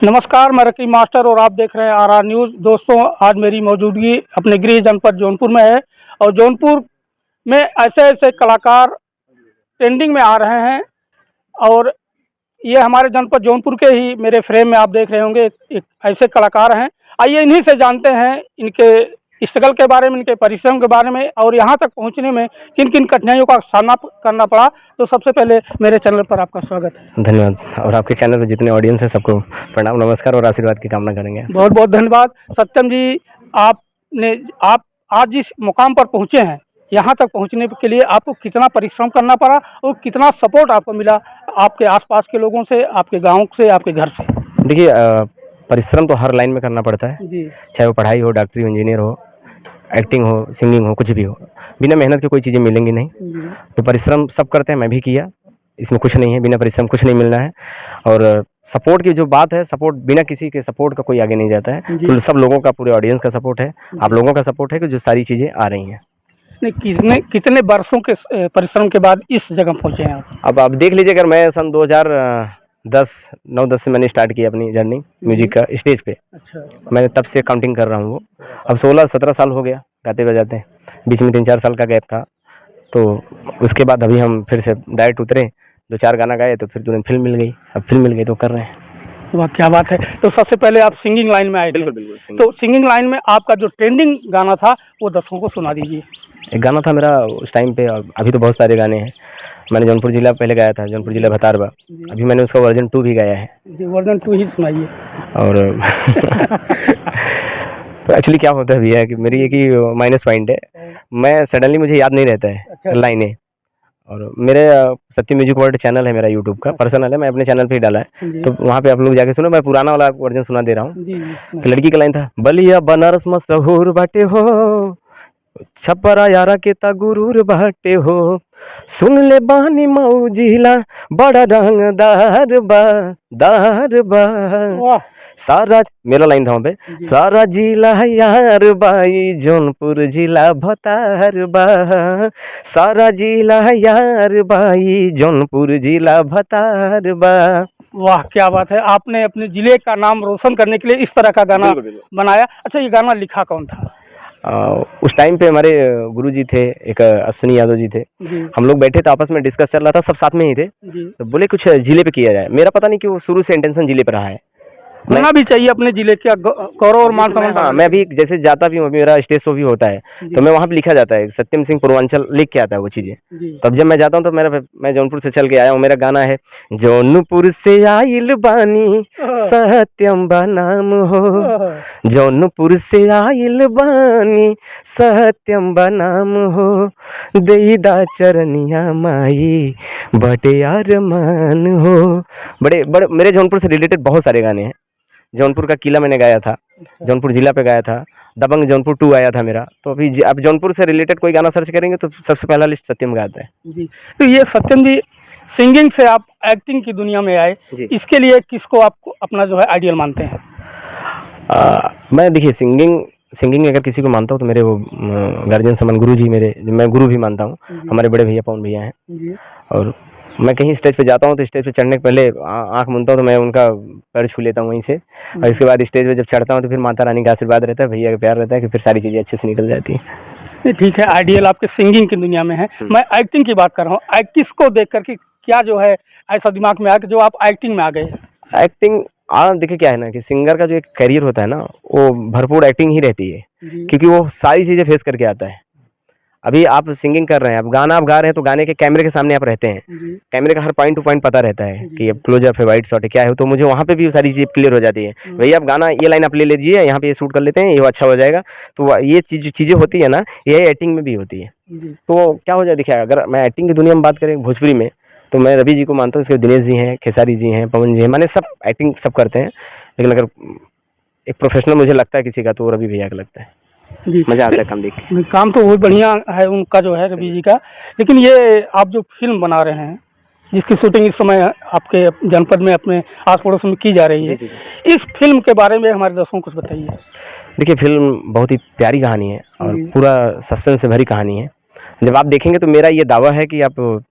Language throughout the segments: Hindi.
नमस्कार, मैं रकीब मास्टर और आप देख रहे हैं आरआर न्यूज़। दोस्तों, आज मेरी मौजूदगी अपने गृह जनपद जौनपुर में है और जौनपुर में ऐसे ऐसे कलाकार ट्रेंडिंग में आ रहे हैं और ये हमारे जनपद जौनपुर के ही मेरे फ्रेम में आप देख रहे होंगे एक ऐसे कलाकार हैं। आइए इन्हीं से जानते हैं इनके स्ट्रगल के बारे में, इनके परिश्रम के बारे में और यहाँ तक पहुँचने में किन किन कठिनाइयों का सामना करना पड़ा। तो सबसे पहले मेरे चैनल पर आपका स्वागत है। धन्यवाद। और आपके चैनल पर जितने ऑडियंस हैं सबको प्रणाम, नमस्कार और आशीर्वाद की कामना करेंगे। बहुत बहुत धन्यवाद। सत्यम जी, आप आज जिस मुकाम पर पहुँचे हैं, यहाँ तक पहुँचने के लिए आपको कितना परिश्रम करना पड़ा और कितना सपोर्ट आपको मिला आपके आसपास के लोगों से, आपके गांव से, आपके घर से? देखिए, परिश्रम तो हर लाइन में करना पड़ता है जी। चाहे वो पढ़ाई हो, डॉक्टरी हो, इंजीनियर हो, एक्टिंग हो, सिंगिंग हो, कुछ भी हो। बिना मेहनत के कोई चीज़ें मिलेंगी नहीं। तो परिश्रम सब करते हैं, मैं भी किया। इसमें कुछ नहीं है, बिना परिश्रम कुछ नहीं मिलना है। और सपोर्ट की जो बात है, सपोर्ट बिना किसी के सपोर्ट का कोई आगे नहीं जाता है। तो सब लोगों का, पूरे ऑडियंस का सपोर्ट है, आप लोगों का सपोर्ट है कि जो सारी चीज़ें आ रही हैं। कितने वर्षों के परिश्रम के बाद इस जगह पहुँचे हैं आप? अब आप देख लीजिए, अगर मैं सन 2010 से मैंने स्टार्ट किया अपनी जर्नी म्यूजिक का स्टेज पे। अच्छा। मैं तब से काउंटिंग कर रहा हूँ। वो अब 16-17 साल हो गया गाते बजाते। बीच में 3-4 साल का गैप था। तो उसके बाद अभी हम फिर से डायरेक्ट उतरे, 2-4 गाना गाए तो फिर तुरंत फिल्म मिल गई। अब फिल्म मिल गई तो कर रहे हैं। वाह, क्या बात है। तो सबसे पहले आप सिंगिंग लाइन में आए थे। बिल्कुल। तो सिंगिंग लाइन में आपका जो ट्रेंडिंग गाना था वो दर्शकों को सुना दीजिए। एक गाना था मेरा उस टाइम पे, अभी तो बहुत सारे गाने हैं। मैंने जौनपुर जिला पहले गाया था, जौनपुर जिला भतारबा। अभी मैंने उसका वर्जन 2 भी गाया है। जी, वर्जन 2 ही सुनाइए। और तो एक्चुअली क्या होता है भैया कि मेरी एक ही माइनस पॉइंट है, मैं सडनली मुझे याद नहीं रहता है। अच्छा। लाइनें। और मेरे सत्य म्यूजिक वर्ल्ड चैनल है मेरा, यूट्यूब का पर्सनल है, मैं अपने चैनल पे ही डाला है। तो वहाँ पे आप लोग जाके सुनो। मैं पुराना वाला वर्जन सुना दे रहा हूँ। लड़की का लाइन था, बलिया बनारस मशहूर बाटे हो, छपरा यारा के ता गुरूर बाटे हो, सुन ले बानी मऊ जिला बड़ा रंगदार बा दार बा। सारा मेरा लाइन था वहाँ पे, सारा जिला यार बाई जौनपुर जिला भतार बा, सारा जिला यार बाई जौनपुर जिला भतार बा। वाह, क्या बात है। आपने अपने जिले का नाम रोशन करने के लिए इस तरह का गाना बनाया। अच्छा, ये गाना लिखा कौन था? उस टाइम पे हमारे गुरुजी थे, एक अश्विनी यादव जी थे। हम लोग बैठे थे, आपस में डिस्कस चल रहा था, सब साथ में ही थे। तो बोले कुछ जिले पे किया जाए। मेरा पता नहीं क्यों शुरू से इंटेंशन जिले पे रहा है। होना भी चाहिए अपने जिले का गौरव और मान सम्मान। हाँ, मैं भी जैसे जाता भी हूँ, मेरा स्टेज शो भी होता है तो मैं वहाँ पे लिखा जाता है सत्यम सिंह पूर्वांचल लिख के आता है वो चीजें। तब जब मैं जाता हूँ तो मैं जौनपुर से चल के आया हूँ। मेरा गाना है, जौनपुर से आइल बानी सत्यम बा नाम हो, जौनपुर से आइल बानी सत्यम बा नाम हो, देईदा चरनिया माई बटे यार मान हो। बड़े बड़े मेरे जौनपुर से रिलेटेड बहुत सारे गाने हैं। जौनपुर का किला मैंने गाया था, जौनपुर जिला पे गाया था। दबंग जौनपुर 2 आया था मेरा। तो अभी आप जौनपुर से रिलेटेड कोई गाना सर्च करेंगे तो सबसे पहला लिस्ट सत्यम गाता है जी। तो ये सत्यम जी, सिंगिंग से आप एक्टिंग की दुनिया में आए, इसके लिए किसको आप अपना जो है आइडियल मानते हैं? मैं देखिए, सिंगिंग अगर किसी को मानता हूँ तो मेरे वो गार्जियन समन गुरु जी, मेरे मैं गुरु भी मानता हूँ। हमारे बड़े भैया पवन भैया हैं। और मैं कहीं स्टेज पे जाता हूँ तो स्टेज पे चढ़ने के पहले आंख मूंदता हूँ तो मैं उनका पैर छू लेता हूँ वहीं से। और इसके बाद स्टेज पे जब चढ़ता हूँ तो फिर माता रानी का आशीर्वाद रहता है, भैया का प्यार रहता है कि फिर सारी चीज़ें अच्छे से निकल जाती हैं। ठीक है, आइडियल आपके सिंगिंग की दुनिया में है। मैं एक्टिंग की बात कर रहा हूँ। किसको देख करके क्या जो है ऐसा दिमाग में आया कि जो आप एक्टिंग में आ गए? एक्टिंग देखिए क्या है ना कि सिंगर का जो एक करियर होता है ना, वो भरपूर एक्टिंग ही रहती है, क्योंकि वो सारी चीज़ें फेस करके आता है। अभी आप सिंगिंग कर रहे हैं, अब गाना आप गा रहे हैं तो गाने के कैमरे के सामने आप रहते हैं, कैमरे का हर पॉइंट टू पॉइंट पता रहता है कि अब क्लोजअप है, वाइड शॉट है, क्या है। तो मुझे वहाँ पे भी सारी चीज़ क्लियर हो जाती है। भैया आप गाना ये लाइन आप ले लीजिए, यहाँ पे ये शूट कर लेते हैं, ये अच्छा हो जाएगा। तो ये चीज़ें होती है ना, ये एक्टिंग में भी होती है। तो क्या हो जाए, देखिए अगर मैं एक्टिंग की दुनिया में बात करें भोजपुरी में, तो मैं रवि जी को मानता हूँ, इसके दिनेश जी हैं, खेसारी जी हैं, पवन जी हैं, माने सब एक्टिंग सब करते हैं। लेकिन अगर एक प्रोफेशनल मुझे लगता है किसी का तो रवि भैया का लगता है। जी, मजा आता है काम देख के। काम तो बहुत बढ़िया है उनका जो है रवि जी का। लेकिन ये आप जो फिल्म बना रहे हैं, जिसकी शूटिंग इस समय आपके जनपद में अपने आस पड़ोस में की जा रही है, इस फिल्म के बारे में हमारे दर्शकों को कुछ बताइए। देखिए, फिल्म बहुत ही प्यारी कहानी है और पूरा सस्पेंस से भरी कहानी है। जब आप देखेंगे तो मेरा ये दावा है कि आप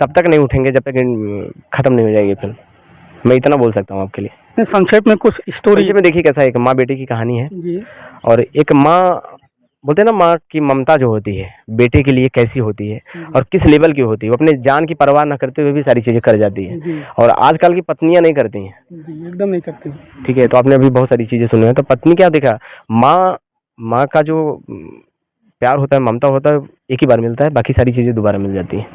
तब तक नहीं उठेंगे जब तक खत्म नहीं हो जाएगी फिल्म। मैं इतना बोल सकता हूँ आपके लिए। संक्षेप में कुछ स्टोरी। परिचय में देखिए कैसा है, एक माँ बेटे की कहानी है। जी और एक माँ, बोलते हैं ना, माँ की ममता जो होती है बेटे के लिए कैसी होती है और किस लेवल की होती है, वो अपने जान की परवाह न करते हुए भी सारी चीज़ें कर जाती है। जी और आजकल की पत्नियां नहीं करती हैं। जी, एकदम नहीं करते। ठीक है, तो आपने अभी बहुत सारी चीज़ें सुनी हैं, तो पत्नी क्या देखा, माँ माँ का जो प्यार होता है, ममता होता है, एक ही बार मिलता है, बाकी सारी चीज़ें दोबारा मिल जाती हैं।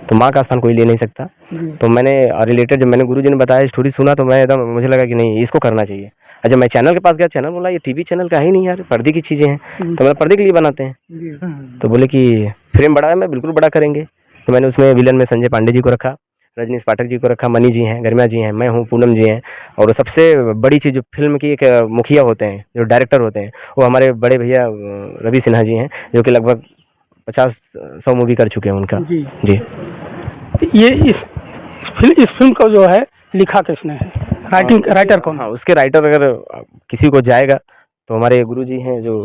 तो माँ का स्थान कोई ले नहीं सकता। जी तो मैंने रिलेटेड, जब मैंने गुरुजी ने बताया, स्टोरी सुना, तो मैं एकदम, मुझे लगा कि नहीं, इसको करना चाहिए। अच्छा, मैं चैनल के पास गया, चैनल बोला ये टीवी चैनल का है नहीं यार, पर्दे की चीज़ें हैं। तो मैं पर्दे के लिए बनाते हैं। जी तो बोले कि फ्रेम बड़ा है, मैं बिल्कुल बड़ा करेंगे। तो मैंने उसमें विलन में संजय पांडे जी को रखा, रजनीश पाठक जी को रखा, मनी जी हैं, गरिमा जी हैं, मैं हूँ, पूनम जी हैं। और सबसे बड़ी चीज़, जो फिल्म की एक मुखिया होते हैं, जो डायरेक्टर होते हैं, वो हमारे बड़े भैया रवि सिन्हा जी हैं, जो कि लगभग 50-100 मूवी कर चुके हैं उनका। जी। जी। ये इस फिल्म को जो है लिखा किसने है, राइटर कौन? हाँ, उसके राइटर अगर किसी को जाएगा तो हमारे गुरु जी हैं, जो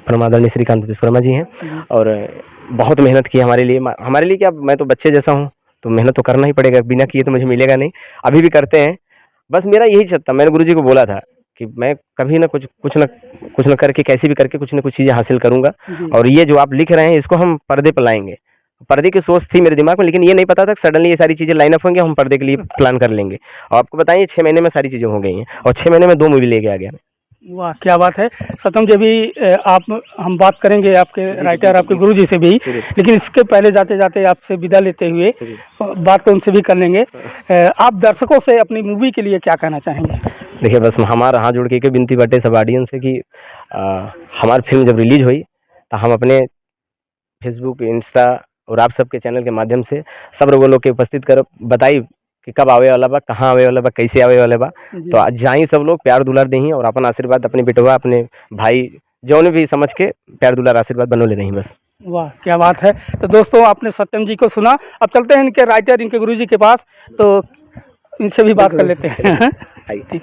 परमादरणीय श्रीकांत विश्वकर्मा जी हैं। और बहुत मेहनत की हमारे लिए क्या, मैं तो बच्चे जैसा हूँ, तो मेहनत तो करना ही पड़ेगा, बिना किए तो मुझे मिलेगा नहीं। अभी भी करते हैं। बस मेरा यही था, मैंने गुरु जी को बोला था कि मैं कभी ना कुछ न करके, कैसे भी करके कुछ न कुछ चीज़ें हासिल करूंगा। और ये जो आप लिख रहे हैं, इसको हम पर्दे पर लाएंगे। पर्दे की सोच थी मेरे दिमाग में, लेकिन ये नहीं पता था कि सडनली ये सारी चीज़ें लाइन अप होंगी, हम पर्दे के लिए प्लान कर लेंगे। और आपको बताइए, 6 महीने में सारी चीज़ें हो गई हैं, और 6 महीने में 2 मूवी लेके आ गया। वाह, क्या बात है सतम जी। भी हम बात करेंगे आपके राइटर, आपके गुरु जी से भी, लेकिन इसके पहले जाते जाते आपसे विदा लेते हुए बात तो उनसे भी कर लेंगे। आप दर्शकों से अपनी मूवी के लिए क्या कहना चाहेंगे? देखिए, बस हमारा हाथ जोड़ के एक विनती बाटे सब ऑडियंस से कि हमारी फिल्म जब रिलीज हुई, तो हम अपने फेसबुक, इंस्टा और आप सबके चैनल के माध्यम से सब लोगों के उपस्थित कर बताई कि कब आवे वाला बा, कहाँ आवे वाला बा, कैसे आवे वाला बा। तो आज जाई सब लोग प्यार दुलार देही, और अपन आशीर्वाद अपने बेटवा, अपने भाई, जौन भी समझ के प्यार दुलार आशीर्वाद बनोले रही बस। वाह, क्या बात है। तो दोस्तों, आपने सत्यम जी को सुना, अब चलते हैं इनके राइटर, इनके गुरु जी के पास, तो इनसे भी बात कर लेते हैं। ठीक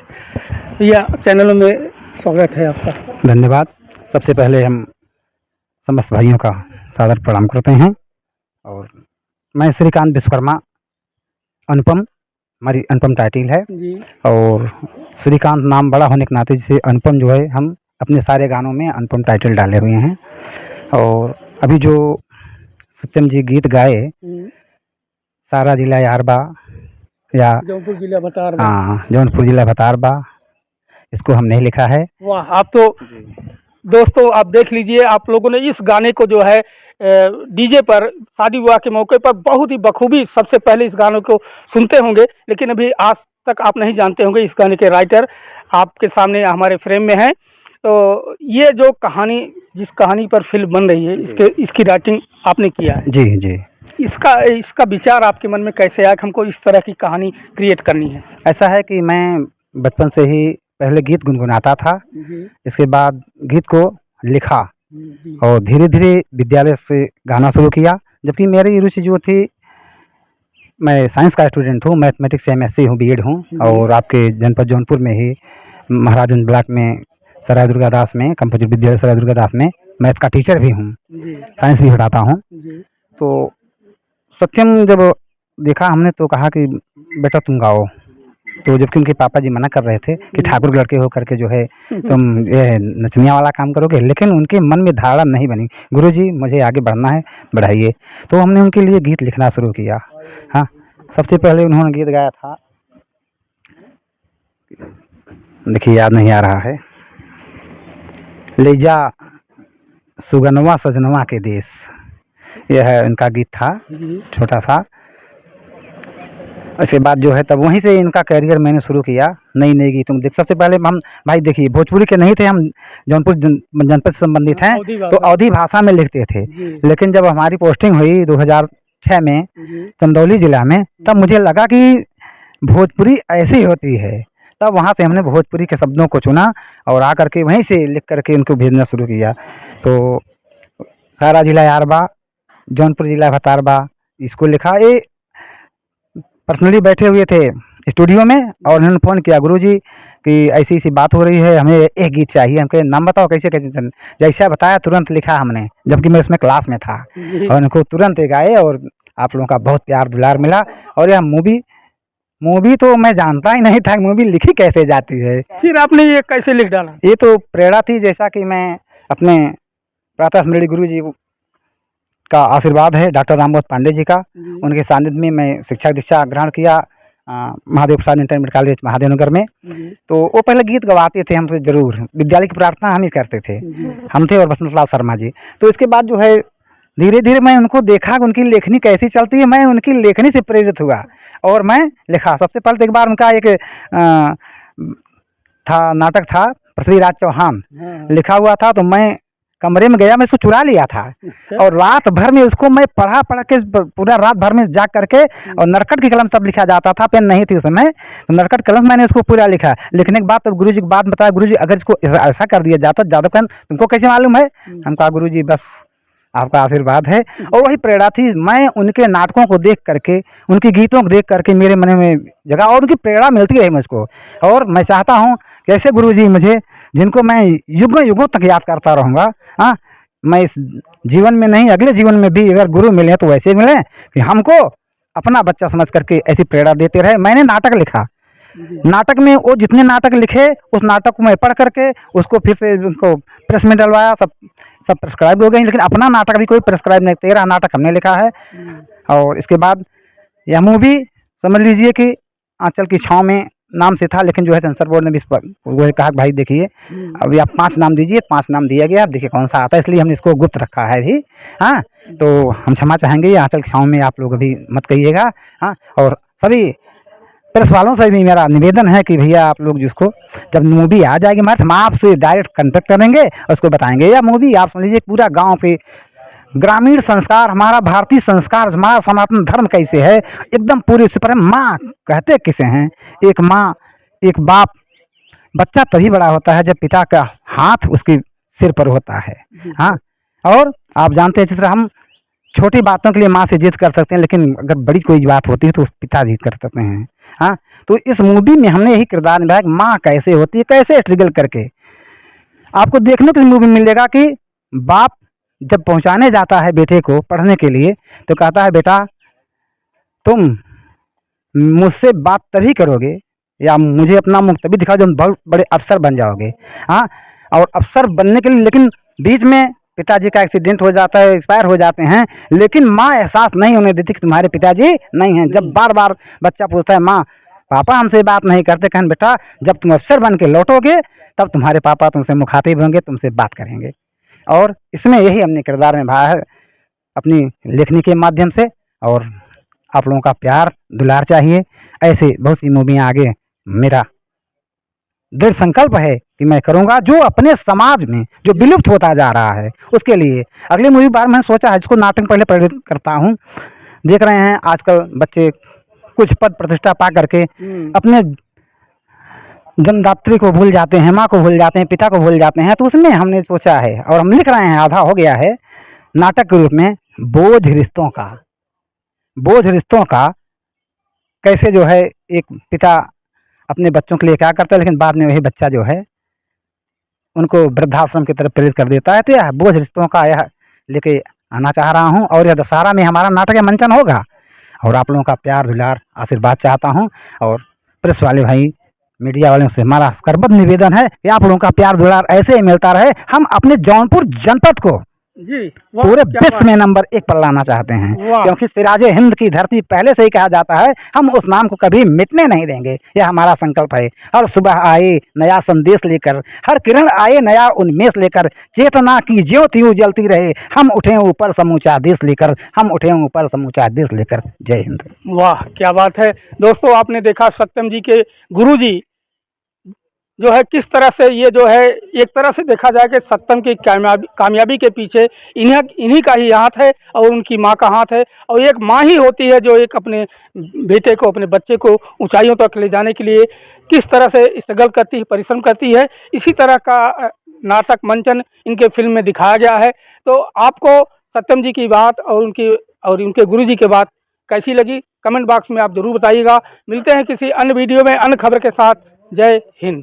भैया, चैनल में स्वागत है आपका। धन्यवाद। सबसे पहले हम समस्त भाइयों का सादर प्रणाम करते हैं। और मैं श्रीकांत विश्वकर्मा, अनुपम, हमारी अनुपम टाइटल है। जी और श्रीकांत नाम बड़ा होने के नाते जैसे अनुपम जो है, हम अपने सारे गानों में अनुपम टाइटल डाले हुए हैं। और अभी जो सत्यम जी गीत गाए, सारा जिला यारबा, या जौनपुर जिला बतार। हाँ, जौनपुर जिला भतारबा, इसको हमने ही लिखा है। वाह, आप तो दोस्तों आप देख लीजिए, आप लोगों ने इस गाने को जो है डीजे पर शादी विवाह के मौके पर बहुत ही बखूबी सबसे पहले इस गाने को सुनते होंगे, लेकिन अभी आज तक आप नहीं जानते होंगे इस गाने के राइटर आपके सामने हमारे फ्रेम में हैं। तो ये जो कहानी, जिस कहानी पर फिल्म बन रही है, इसकी राइटिंग आपने किया है। जी जी। इसका विचार आपके मन में कैसे आया कि हमको इस तरह की कहानी क्रिएट करनी है? ऐसा है कि मैं बचपन से ही पहले गीत गुनगुनाता था। इसके बाद गीत को लिखा और धीरे धीरे विद्यालय से गाना शुरू किया। जबकि मेरी रुचि जो थी, मैं साइंस का स्टूडेंट हूँ, मैथमेटिक्स से MSc हूँ, B.Ed हूँ। और आपके जनपद जौनपुर में ही महाराजगंज ब्लॉक में सराय दुर्गादास में, कंप्यूटर विद्यालय सराय दुर्गादास में मैथ का टीचर भी हूँ, साइंस भी पढ़ाता हूँ। तो सत्यम जब देखा हमने, तो कहा कि बेटा तुम गाओ। तो जबकि उनके पापा जी मना कर रहे थे कि ठाकुर लड़के हो करके जो है तुम ये नचनिया वाला काम करोगे, लेकिन उनके मन में धारणा नहीं बनी, गुरुजी मुझे आगे बढ़ना है, बढ़ाइए। तो हमने उनके लिए गीत लिखना शुरू किया। हाँ, सबसे पहले उन्होंने गीत गाया था, देखिए याद नहीं आ रहा है, ले जा सुगनवा सजनवा के देश, यह है उनका गीत था, छोटा सा। उसके बाद जो है तब वहीं से इनका कैरियर मैंने शुरू किया, नई नई गीतों में। सबसे पहले हम भाई देखिए, भोजपुरी के नहीं थे, हम जौनपुर जनपद से संबंधित हैं, तो अवधी भाषा में लिखते थे। लेकिन जब हमारी पोस्टिंग हुई 2006 में चंदौली जिला में, तब मुझे लगा कि भोजपुरी ऐसी होती है। तब वहाँ से हमने भोजपुरी के शब्दों को चुना और आकर के वहीं से लिख करके उनको भेजना शुरू किया। तो सारा जिला यारबा, जौनपुर जिला भतारबा, इसको लिखा। ये पर्सनली बैठे हुए थे स्टूडियो में और उन्होंने फ़ोन किया, गुरुजी कि ऐसी ऐसी बात हो रही है, हमें एक गीत चाहिए। हम कहे नाम बताओ, कैसे कैसे जैसा बताया तुरंत लिखा हमने, जबकि मैं उसमें क्लास में था, और उनको तुरंत गाए और आप लोगों का बहुत प्यार दुलार मिला। और यह मूवी मूवी तो मैं जानता ही नहीं था मूवी लिखी कैसे जाती है। फिर आपने ये कैसे लिख डाला? ये तो प्रेरणा थी, जैसा कि मैं अपने प्रातः स्मरणीय गुरु जी का आशीर्वाद है, डॉक्टर रामबोध पांडे जी का, उनके सानिध्य में मैं शिक्षा दीक्षा ग्रहण किया महादेव प्रसाद इंटरमीडिएट कॉलेज महादेवनगर में। तो वो पहले गीत गवाते थे हमसे, जरूर विद्यालय की प्रार्थना हम ही करते थे, हम थे और बसंत लाल शर्मा जी। तो इसके बाद जो है धीरे धीरे मैं उनको देखा कि उनकी लेखनी कैसी चलती है, मैं उनकी लेखनी से प्रेरित हुआ और मैं लिखा। सबसे पहले तो एक बार उनका एक था नाटक था पृथ्वीराज चौहान लिखा हुआ था, तो मैं कमरे में गया, मैं इसको चुरा लिया था और रात भर में उसको मैं पढ़ के पूरा रात भर में जाग करके, और नरकट की कलम तब लिखा जाता था, पेन नहीं थी उस समय, तो नरकट कलम मैंने उसको पूरा लिखा। लिखने के बाद तब गुरुजी को बात बताया, गुरुजी अगर इसको ऐसा कर दिया जाता जादव पेन तुमको कैसे मालूम है? हम कहा गुरुजी बस आपका आशीर्वाद है। और वही प्रेरणा थी, मैं उनके नाटकों को देख करके, उनके गीतों को देख करके मेरे मन में जगह और उनकी प्रेरणा मिलती रही मुझको। और मैं चाहता हूँ कि ऐसे गुरुजी मुझे, जिनको मैं युगों युगों तक याद करता रहूँगा। हाँ, मैं इस जीवन में नहीं, अगले जीवन में भी अगर गुरु मिले तो वैसे मिले कि हमको अपना बच्चा समझ करके ऐसी प्रेरणा देते रहे। मैंने नाटक लिखा, नाटक में वो जितने नाटक लिखे उस नाटक को मैं पढ़ करके उसको फिर से उनको प्रेस में डलवाया, सब प्रेस्क्राइब हो गई, लेकिन अपना नाटक भी कोई प्रेस्क्राइब नहीं, 13 नाटक हमने लिखा है। और इसके बाद यह मूवी समझ लीजिए कि आंचल की छाँव में नाम से था, लेकिन जो है सेंसर बोर्ड ने भी इस पर वो कहा कि भाई देखिए अभी आप 5 नाम दीजिए, 5 नाम दिया गया, देखिए कौन सा आता है, इसलिए हमने इसको गुप्त रखा है भी। हाँ, तो हम क्षमा चाहेंगे, ये आंचल की छाँव में आप लोग अभी मत कहिएगा। हाँ, और सभी प्रेस वालों से भी मेरा निवेदन है कि भैया आप लोग जिसको जब मूवी आ जाएगी मैं हम आपसे डायरेक्ट कांटेक्ट करेंगे और उसको बताएंगे। या मूवी आप समझ लीजिए पूरा गांव पे ग्रामीण संस्कार, हमारा भारतीय संस्कार, हमारा सनातन धर्म कैसे है, एकदम पूरे से पर माँ कहते किसे हैं, एक माँ एक बाप, बच्चा तभी बड़ा होता है जब पिता का हाथ उसके सिर पर होता है। हाँ, और आप जानते हैं जिस तरह हम छोटी बातों के लिए माँ से जिद कर सकते हैं, लेकिन अगर बड़ी कोई बात होती है तो पिता जिद कर सकते हैं। हाँ, तो इस मूवी में हमने यही किरदार निभाया, माँ कैसे होती है, कैसे स्ट्रगल करके। आपको देखने को मूवी मिलेगा कि बाप जब पहुंचाने जाता है बेटे को पढ़ने के लिए तो कहता है बेटा तुम मुझसे बात तभी करोगे या मुझे अपना मुख तभी दिखाओ जब बहुत बड़े अफसर बन जाओगे। हाँ, और अफसर बनने के लिए, लेकिन बीच में पिताजी का एक्सीडेंट हो जाता है, एक्सपायर हो जाते हैं, लेकिन माँ एहसास नहीं होने देती कि तुम्हारे पिताजी नहीं हैं। जब बार बार बच्चा पूछता है माँ पापा हमसे बात नहीं करते, कहन बेटा जब तुम अफसर बन के लौटोगे तब तुम्हारे पापा तुमसे मुखातिब होंगे, तुमसे बात करेंगे। और इसमें यही हमने किरदार निभाया है अपनी लेखनी के माध्यम से। और आप लोगों का प्यार दुलार चाहिए, ऐसे बहुत सी मूवियाँ आगे मेरा दृढ़ संकल्प है कि मैं करूँगा, जो अपने समाज में जो विलुप्त होता जा रहा है उसके लिए। अगली मूवी बार मैंने सोचा है इसको नाटक पहले प्रेरित करता हूँ। देख रहे हैं आजकल बच्चे कुछ पद प्रतिष्ठा पा करके अपने जन्मदात्री को भूल जाते हैं, माँ को भूल जाते हैं, पिता को भूल जाते हैं। तो उसमें हमने सोचा है और हम लिख रहे हैं, आधा हो गया है, नाटक के रूप में बोझ रिश्तों का। बोझ रिश्तों का कैसे जो है एक पिता अपने बच्चों के लिए क्या करता है, लेकिन बाद में वही बच्चा जो है उनको वृद्धाश्रम की तरफ प्रेरित कर देता है। तो यह बोझ रिश्तों का यह लेके आना चाह रहा हूँ और यह दशहरा में हमारा नाटक का मंचन होगा। और आप लोगों का प्यार दुलार आशीर्वाद चाहता हूँ। और प्रेस वाले भाई मीडिया वालों से हमारा करबद्ध निवेदन है कि आप लोगों का प्यार दुलार ऐसे ही मिलता रहे। हम अपने जौनपुर जनपद को जी पूरे विश्व में नंबर 1 पर लाना चाहते हैं, क्योंकि सिराजे हिंद की धरती पहले से ही कहा जाता है, हम उस नाम को कभी मिटने नहीं देंगे। यह हमारा संकल्प है। हर सुबह आए नया संदेश लेकर, हर किरण आए नया उन्मेष लेकर, चेतना की ज्योति उजलती रहे, हम उठे ऊपर समूचा देश लेकर, हम उठे ऊपर समूचा देश लेकर। जय हिंद। वाह क्या बात है दोस्तों, आपने देखा सत्यम जी के गुरुजी जो है किस तरह से, ये जो है एक तरह से देखा जाए कि सत्यम की कामयाबी के पीछे इन्हीं का ही हाथ है और उनकी माँ का हाथ है। और एक माँ ही होती है जो एक अपने बेटे को, अपने बच्चे को ऊंचाइयों तक ले जाने के लिए किस तरह से स्ट्रगल करती है, परिश्रम करती है। इसी तरह का नाटक मंचन इनके फिल्म में दिखाया गया है। तो आपको सत्यम जी की बात और उनके गुरु जी की बात कैसी लगी, कमेंट बॉक्स में आप ज़रूर बताइएगा। मिलते हैं किसी अन्य वीडियो में अन्य खबर के साथ। जय हिंद।